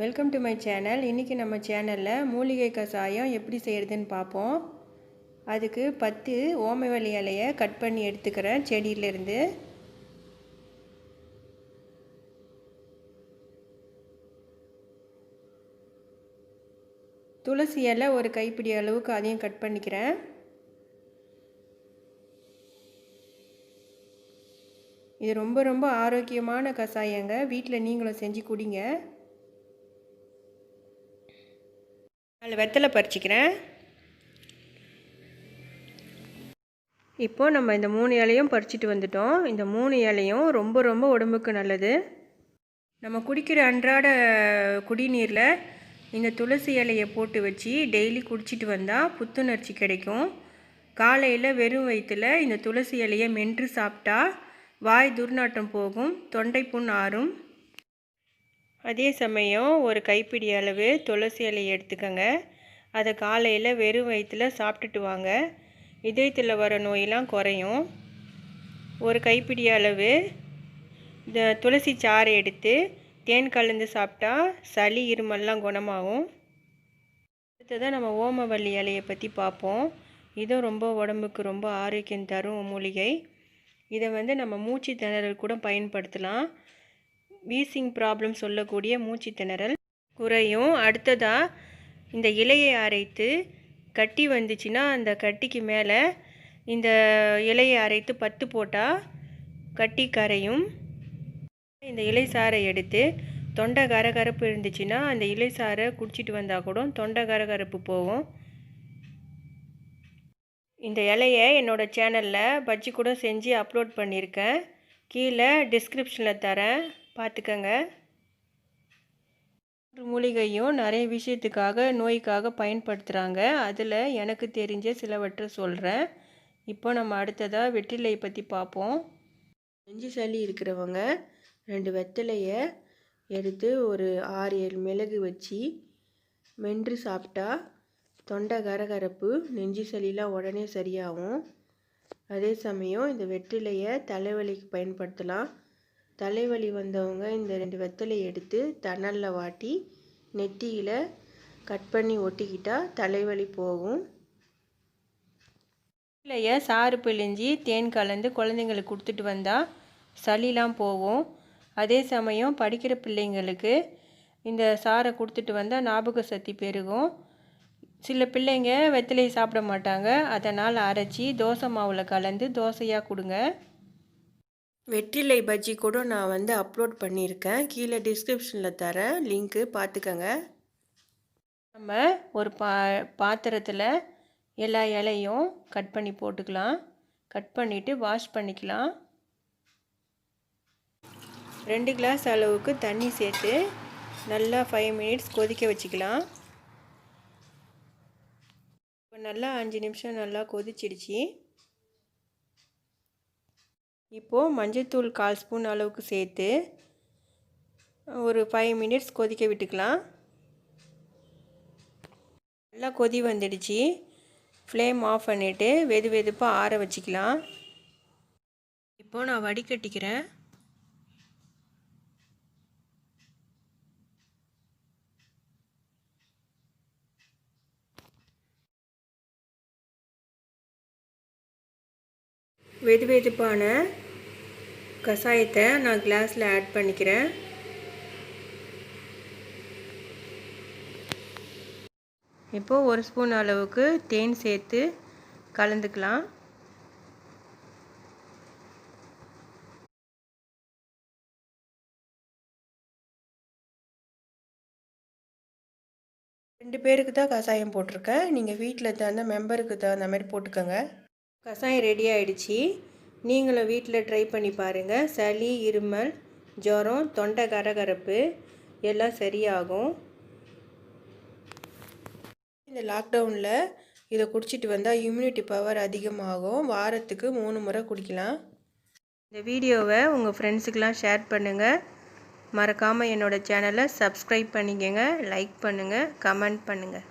Welcome to my channel. இன்றைக்கி நம்ம சேனலில் மூலிகை கஷாயம் எப்படி செய்கிறதுன்னு பார்ப்போம். அதுக்கு 10 ஓமவல்லி இலையை கட் பண்ணி எடுத்துக்கிறேன் செடியிலேருந்து. துளசி இலை ஒரு கைப்பிடி அளவுக்கு அதையும் கட் பண்ணிக்கிறேன். இது ரொம்ப ஆரோக்கியமான கஷாயங்க. வீட்டில் நீங்களும் செஞ்சு குடிங்க. அதில் வெத்தலை பறிச்சிக்கிறேன். இப்போது நம்ம இந்த 3 இலையும் பறிச்சிட்டு வந்துட்டோம். இந்த 3 இலையும் ரொம்ப உடம்புக்கு நல்லது. நம்ம குடிக்கிற அன்றாட குடிநீரில் இந்த துளசி இலையை போட்டு வச்சு டெய்லி குடிச்சிட்டு வந்தால் புத்துணர்ச்சி கிடைக்கும். காலையில் வெறும் வயிற்றில் இந்த துளசி இலையை மென்று சாப்பிட்டா வாய் துர்நாற்றம் போகும், தொண்டை புண் ஆறும். அதே சமயம் ஒரு கைப்பிடி அளவு துளசி இலையை எடுத்துக்கோங்க. அதை காலையில் வெறும் வயிற்றில் சாப்பிட்டுட்டு வாங்க. இதயத்தில் வர நோயெல்லாம் குறையும். ஒரு கைப்பிடி அளவு இந்த துளசி சாறை எடுத்து தேன் கலந்து சாப்பிட்டா சளி இருமல்லாம் குணமாகும். அடுத்ததான் நம்ம ஓமவல்லி இலையை பற்றி பார்ப்போம். இதுவும் ரொம்ப உடம்புக்கு ரொம்ப ஆரோக்கியம் தரும் மூலிகை. இதை நம்ம மூச்சு திணறல் கூட பயன்படுத்தலாம். வீசிங் ப்ராப்ளம் சொல்லக்கூடிய மூச்சு திணறல் குறையும். அடுத்ததாக இந்த இலையை அரைத்து கட்டி வந்துச்சுன்னா அந்த கட்டிக்கு மேலே இந்த இலையை அரைத்து பத்து போட்டால் கட்டி கரையும். இந்த இலை சாறை எடுத்து தொண்டை கரகரப்பு இருந்துச்சுன்னா அந்த இலை சாறை குடிச்சிட்டு வந்தால் கூட தொண்டை கரகரப்பு போகும். இந்த இலையை என்னோடய சேனலில் பஜ்ஜி கூட செஞ்சு அப்லோட் பண்ணியிருக்கேன். கீழே டிஸ்கிரிப்ஷனில் தரேன், பார்த்துக்கங்க. மூலிகையும் நிறைய விஷயத்துக்காக நோய்க்காக பயன்படுத்துகிறாங்க. அதில் எனக்கு தெரிஞ்ச சிலவற்றை சொல்கிறேன். இப்போ நம்ம அடுத்ததாக வெற்றிலை பற்றி பார்ப்போம். நெஞ்சு சளி இருக்கிறவங்க 2 வெற்றிலையை எடுத்து ஒரு 6-7 மிளகு வச்சு மென்று சாப்பிட்டா தொண்டை கரகரப்பு நெஞ்சு சளிலாம் உடனே சரியாகும். அதே சமயம் இந்த வெற்றிலையை தலைவலிக்கு பயன்படுத்தலாம். தலைவலி வந்தவங்க இந்த 2 வெத்தலையை எடுத்து தணலில் வாட்டி நெத்தியில் கட் பண்ணி ஒட்டிக்கிட்டால் தலைவலி போகும். வெற்றிலையை சாறு பிழிஞ்சி தேன் கலந்து குழந்தைங்களுக்கு கொடுத்துட்டு வந்தால் சளிலாம் போகும். அதே சமயம் படிக்கிற பிள்ளைங்களுக்கு இந்த சாறை கொடுத்துட்டு வந்தால் ஞாபக சக்தி பெருகும். சில பிள்ளைங்க வெத்தலையை சாப்பிட மாட்டாங்க. அதனால் அரைச்சி தோசை மாவில் கலந்து தோசையாக கொடுங்க. வெற்றிலை பஜ்ஜி கூட நான் அப்லோட் பண்ணியிருக்கேன். கீழே டிஸ்கிரிப்ஷனில் தரேன், லிங்க்கு பார்த்துக்கங்க. நம்ம ஒரு பாத்திரத்தில் எல்லா இலையும் கட் பண்ணி போட்டுக்கலாம். கட் பண்ணிவிட்டு வாஷ் பண்ணிக்கலாம். 2 கிளாஸ் அளவுக்கு தண்ணி சேர்த்து நல்லா 5 மினிட்ஸ் கொதிக்க வச்சுக்கலாம். இப்போ நல்லா 5 நிமிஷம் நல்லா கொதிச்சிடுச்சு. இப்போது மஞ்சள்தூள் 1/4 ஸ்பூன் அளவுக்கு சேர்த்து ஒரு 5 மினிட்ஸ் கொதிக்க விட்டுக்கலாம். நல்லா கொதி வந்துடுச்சு. ஃப்ளேம் ஆஃப் பண்ணிவிட்டு வெதுப்பாக ஆற வச்சுக்கலாம். இப்போது நான் வடிகட்டிக்கிறேன். வெதுப்பான கஷாயத்தை நான் கிளாஸில் ஆட் பண்ணிக்கிறேன். இப்போது 1 ஸ்பூன் அளவுக்கு தேன் சேர்த்து கலந்துக்கலாம். ரெண்டு பேருக்கு தான் கஷாயம் போட்டிருக்கேன். நீங்கள் வீட்டில் தகுந்த மெம்பருக்கு தகுந்த மாதிரி போட்டுக்கோங்க. கஷாயம் ரெடி ஆகிடுச்சு. நீங்களும் வீட்டில் ட்ரை பண்ணி பாருங்கள். சளி, இருமல், ஜுரம், தொண்டை கரகரப்பு எல்லாம் சரியாகும். இந்த லாக்டவுனில் இதை குடிச்சிட்டு வந்தால் இம்யூனிட்டி பவர் அதிகமாகும். வாரத்துக்கு 3 முறை குடிக்கலாம். இந்த வீடியோவை உங்கள் ஃப்ரெண்ட்ஸுக்கெலாம் ஷேர் பண்ணுங்கள். மறக்காமல் என்னோடய சேனலை சப்ஸ்கிரைப் பண்ணிக்கங்க, லைக் பண்ணுங்கள், கமெண்ட் பண்ணுங்கள்.